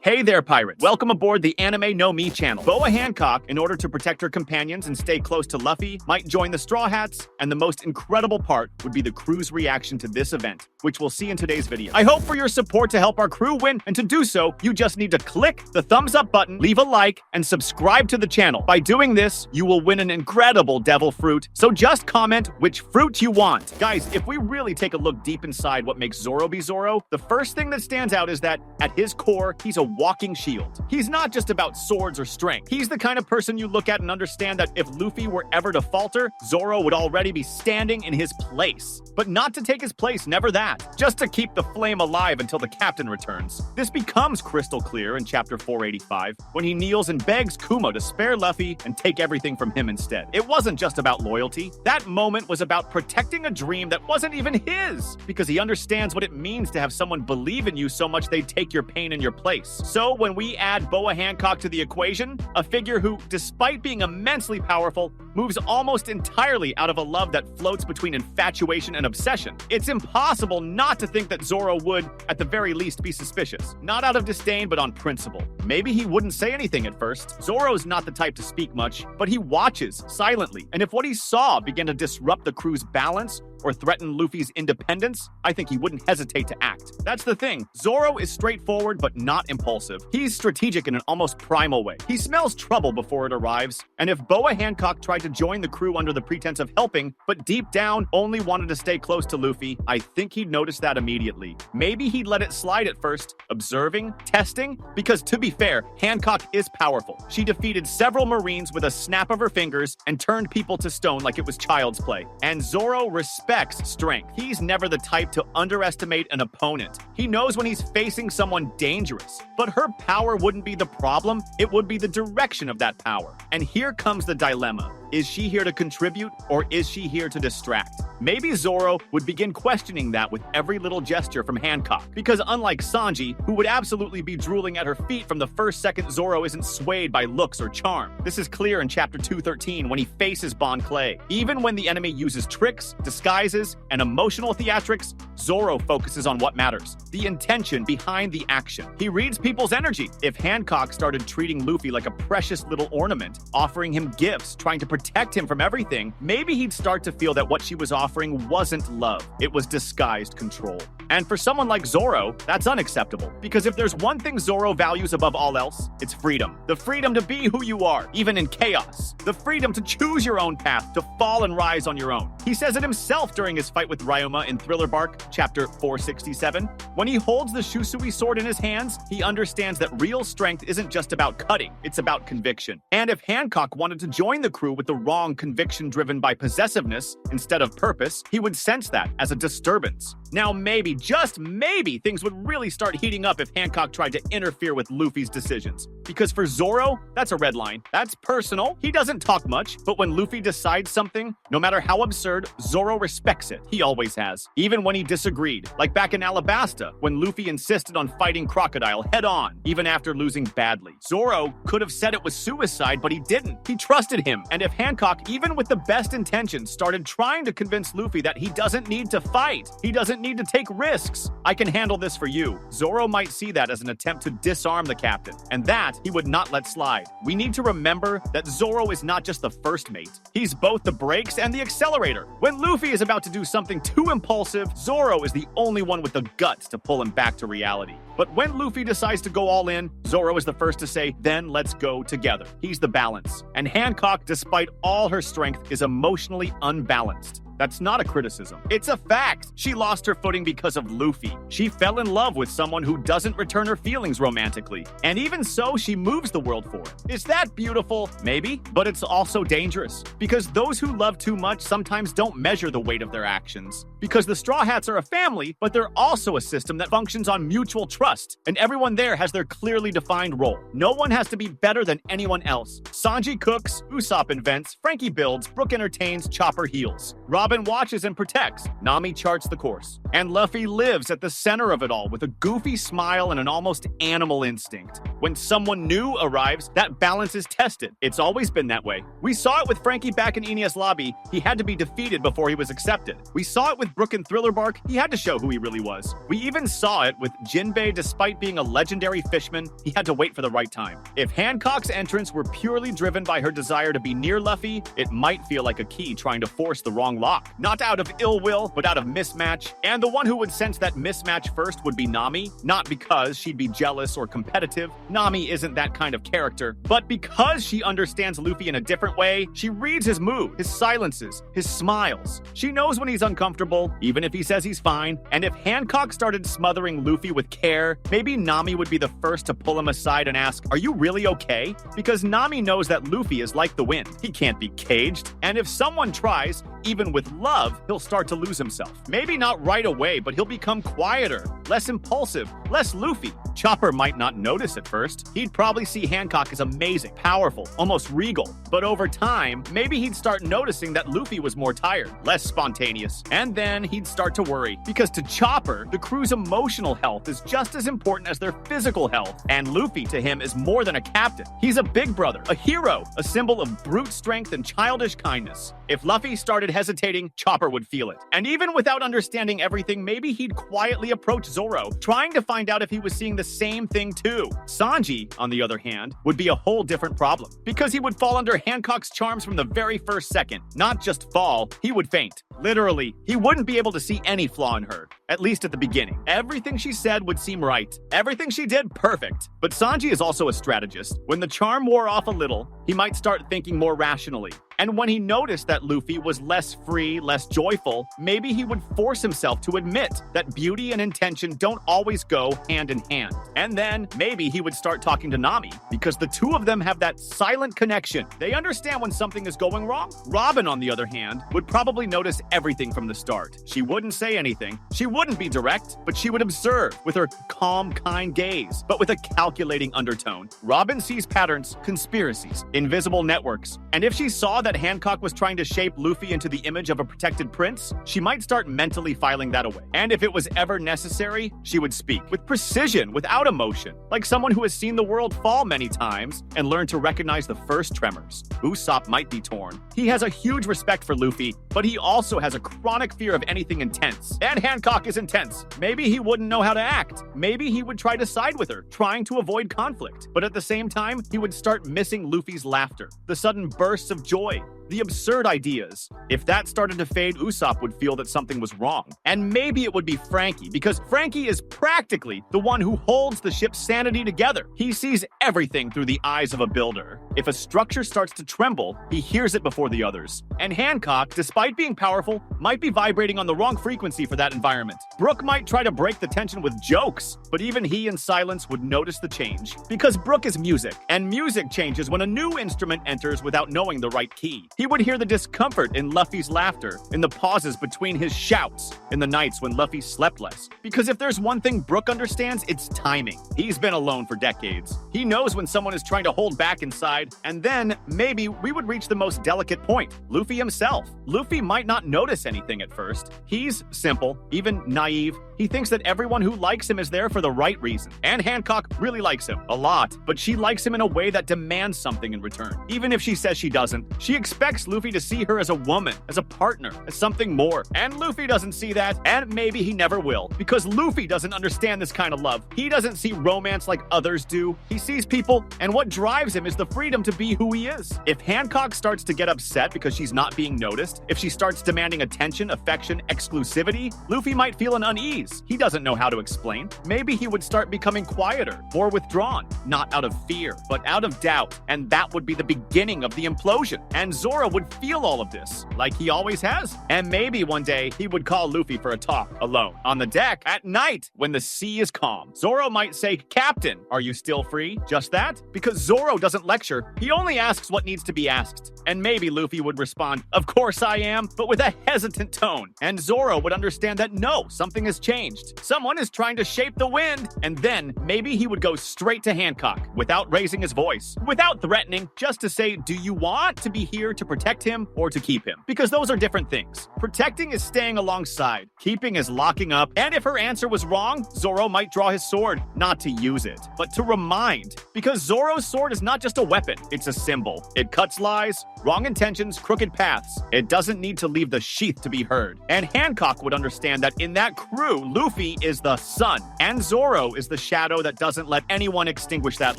Hey there, pirates. Welcome aboard the Anime No Me channel. Boa Hancock, in order to protect her companions and stay close to Luffy, might join the Straw Hats, and the most incredible part would be the crew's reaction to this event, which we'll see in today's video. I hope for your support to help our crew win, and to do so, you just need to click the thumbs up button, leave a like, and subscribe to the channel. By doing this, you will win an incredible devil fruit, so just comment which fruit you want. Guys, if we really take a look deep inside what makes Zoro be Zoro, the first thing that stands out is that, at his core, he's a walking shield. He's not just about swords or strength. He's the kind of person you look at and understand that if Luffy were ever to falter, Zoro would already be standing in his place. But not to take his place, never that. Just to keep the flame alive until the captain returns. This becomes crystal clear in chapter 485, when he kneels and begs Kuma to spare Luffy and take everything from him instead. It wasn't just about loyalty. That moment was about protecting a dream that wasn't even his, because he understands what it means to have someone believe in you so much they'd take your pain in your place. So when we add Boa Hancock to the equation, a figure who, despite being immensely powerful, moves almost entirely out of a love that floats between infatuation and obsession, it's impossible not to think that Zoro would, at the very least, be suspicious. Not out of disdain, but on principle. Maybe he wouldn't say anything at first. Zoro's not the type to speak much, but he watches silently. And if what he saw began to disrupt the crew's balance or threaten Luffy's independence, I think he wouldn't hesitate to act. That's the thing. Zoro is straightforward but not impulsive. He's strategic in an almost primal way. He smells trouble before it arrives. And if Boa Hancock tried to join the crew under the pretense of helping, but deep down only wanted to stay close to Luffy, I think he'd notice that immediately. Maybe he'd let it slide at first, observing, testing, because to be fair, Hancock is powerful. She defeated several Marines with a snap of her fingers and turned people to stone like it was child's play. And Zoro respects strength. He's never the type to underestimate an opponent. He knows when he's facing someone dangerous. But her power wouldn't be the problem, it would be the direction of that power. And here comes the dilemma. Is she here to contribute, or is she here to distract? Maybe Zoro would begin questioning that with every little gesture from Hancock, because unlike Sanji, who would absolutely be drooling at her feet from the first second Zoro isn't swayed by looks or charm. This is clear in chapter 213 when he faces Bon Clay. Even when the enemy uses tricks, disguises, and emotional theatrics, Zoro focuses on what matters, the intention behind the action. He reads people's energy. If Hancock started treating Luffy like a precious little ornament, offering him gifts, trying to protect him from everything, maybe he'd start to feel that what she was offering wasn't love. It was disguised control. And for someone like Zoro, that's unacceptable. Because if there's one thing Zoro values above all else, it's freedom. The freedom to be who you are, even in chaos. The freedom to choose your own path, to fall and rise on your own. He says it himself during his fight with Ryoma in Thriller Bark, chapter 467. When he holds the Shusui sword in his hands, he understands that real strength isn't just about cutting, it's about conviction. And if Hancock wanted to join the crew with the wrong conviction driven by possessiveness instead of purpose, he would sense that as a disturbance. Now maybe, just maybe, things would really start heating up if Hancock tried to interfere with Luffy's decisions. Because for Zoro, that's a red line. That's personal. He doesn't talk much, but when Luffy decides something, no matter how absurd, Zoro respects it. He always has. Even when he disagreed, like back in Alabasta, when Luffy insisted on fighting Crocodile head-on, even after losing badly. Zoro could have said it was suicide, but he didn't. He trusted him. And if Hancock, even with the best intentions, started trying to convince Luffy that he doesn't need to fight, he doesn't need to take risks, I can handle this for you, Zoro might see that as an attempt to disarm the captain, and that he would not let slide. We need to remember that Zoro is not just the first mate. He's both the brakes and the accelerator. When Luffy is about to do something too impulsive, Zoro is the only one with the guts to pull him back to reality. But when Luffy decides to go all in, Zoro is the first to say, then let's go together. He's the balance. And Hancock, despite all her strength, is emotionally unbalanced. That's not a criticism. It's a fact. She lost her footing because of Luffy. She fell in love with someone who doesn't return her feelings romantically. And even so, she moves the world forward. Is that beautiful? Maybe. But it's also dangerous. Because those who love too much sometimes don't measure the weight of their actions. Because the Straw Hats are a family, but they're also a system that functions on mutual trust. And everyone there has their clearly defined role. No one has to be better than anyone else. Sanji cooks, Usopp invents, Frankie builds, Brook entertains, Chopper heals. Rob Robin watches and protects. Nami charts the course. And Luffy lives at the center of it all with a goofy smile and an almost animal instinct. When someone new arrives, that balance is tested. It's always been that way. We saw it with Frankie back in Enies Lobby. He had to be defeated before he was accepted. We saw it with Brook in Thriller Bark. He had to show who he really was. We even saw it with Jinbei. Despite being a legendary fishman, he had to wait for the right time. If Hancock's entrance were purely driven by her desire to be near Luffy, it might feel like a key trying to force the wrong lock. Not out of ill will, but out of mismatch. And the one who would sense that mismatch first would be Nami, not because she'd be jealous or competitive. Nami isn't that kind of character, but because she understands Luffy in a different way. She reads his mood, his silences, his smiles. She knows when he's uncomfortable, even if he says he's fine. And if Hancock started smothering Luffy with care, maybe Nami would be the first to pull him aside and ask, "Are you really okay?" Because Nami knows that Luffy is like the wind. He can't be caged. And if someone tries, even with love, he'll start to lose himself. Maybe not right away, but he'll become quieter, less impulsive, less Luffy. Chopper might not notice at first. He'd probably see Hancock as amazing, powerful, almost regal. But over time, maybe he'd start noticing that Luffy was more tired, less spontaneous. And then he'd start to worry. Because to Chopper, the crew's emotional health is just as important as their physical health. And Luffy to him is more than a captain. He's a big brother, a hero, a symbol of brute strength and childish kindness. If Luffy started hesitating, Chopper would feel it. And even without understanding everything, maybe he'd quietly approach Zoro, trying to find out if he was seeing the same thing too. Sanji, on the other hand, would be a whole different problem. Because he would fall under Hancock's charms from the very first second. Not just fall, he would faint. Literally, he wouldn't be able to see any flaw in her, at least at the beginning. Everything she said would seem right. Everything she did, perfect. But Sanji is also a strategist. When the charm wore off a little, he might start thinking more rationally. And when he noticed that Luffy was less free, less joyful, maybe he would force himself to admit that beauty and intention don't always go hand in hand. And then maybe he would start talking to Nami, because the two of them have that silent connection. They understand when something is going wrong. Robin, on the other hand, would probably notice everything from the start. She wouldn't say anything. She wouldn't be direct, but she would observe with her calm, kind gaze, but with a calculating undertone. Robin sees patterns, conspiracies, invisible networks, and if she saw that Hancock was trying to shape Luffy into the image of a protected prince, she might start mentally filing that away. And if it was ever necessary, she would speak with precision, without emotion, like someone who has seen the world fall many times and learned to recognize the first tremors. Usopp might be torn. He has a huge respect for Luffy, but he also has a chronic fear of anything intense. And Hancock is intense. Maybe he wouldn't know how to act. Maybe he would try to side with her, trying to avoid conflict. But at the same time, he would start missing Luffy's laughter, the sudden bursts of joy, the absurd ideas. If that started to fade, Usopp would feel that something was wrong. And maybe it would be Frankie, because Frankie is practically the one who holds the ship's sanity together. He sees everything through the eyes of a builder. If a structure starts to tremble, he hears it before the others. And Hancock, despite being powerful, might be vibrating on the wrong frequency for that environment. Brook might try to break the tension with jokes, but even he in silence would notice the change. Because Brook is music, and music changes when a new instrument enters without knowing the right key. He would hear the discomfort in Luffy's laughter, in the pauses between his shouts, in the nights when Luffy slept less. Because if there's one thing Brook understands, it's timing. He's been alone for decades. He knows when someone is trying to hold back inside, and then maybe we would reach the most delicate point, Luffy himself. Luffy might not notice anything at first. He's simple, even naive. He thinks that everyone who likes him is there for the right reason. And Hancock really likes him, a lot. But she likes him in a way that demands something in return. Even if she says she doesn't, she expects Luffy to see her as a woman, as a partner, as something more. And Luffy doesn't see that, and maybe he never will. Because Luffy doesn't understand this kind of love. He doesn't see romance like others do. He sees people, and what drives him is the freedom to be who he is. If Hancock starts to get upset because she's not being noticed, if she starts demanding attention, affection, exclusivity, Luffy might feel an unease. He doesn't know how to explain. Maybe he would start becoming quieter, more withdrawn, not out of fear, but out of doubt, and that would be the beginning of the implosion. And Zoro would feel all of this, like he always has. And maybe one day he would call Luffy for a talk, alone, on the deck, at night, when the sea is calm. Zoro might say, "Captain, are you still free?" Just that? Because Zoro doesn't lecture, he only asks what needs to be asked. And maybe Luffy would respond, "Of course I am," but with a hesitant tone. And Zoro would understand that no, something has changed. changed. Someone is trying to shape the wind. And then maybe he would go straight to Hancock without raising his voice, without threatening, just to say, do you want to be here to protect him or to keep him? Because those are different things. Protecting is staying alongside. Keeping is locking up. And if her answer was wrong, Zoro might draw his sword, not to use it, but to remind. Because Zoro's sword is not just a weapon, it's a symbol. It cuts lies, wrong intentions, crooked paths. It doesn't need to leave the sheath to be heard. And Hancock would understand that in that crew, Luffy is the sun, and Zoro is the shadow that doesn't let anyone extinguish that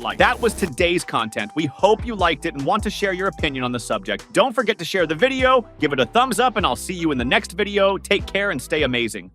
light. That was today's content. We hope you liked it and want to share your opinion on the subject. Don't forget to share the video, give it a thumbs up, and I'll see you in the next video. Take care and stay amazing.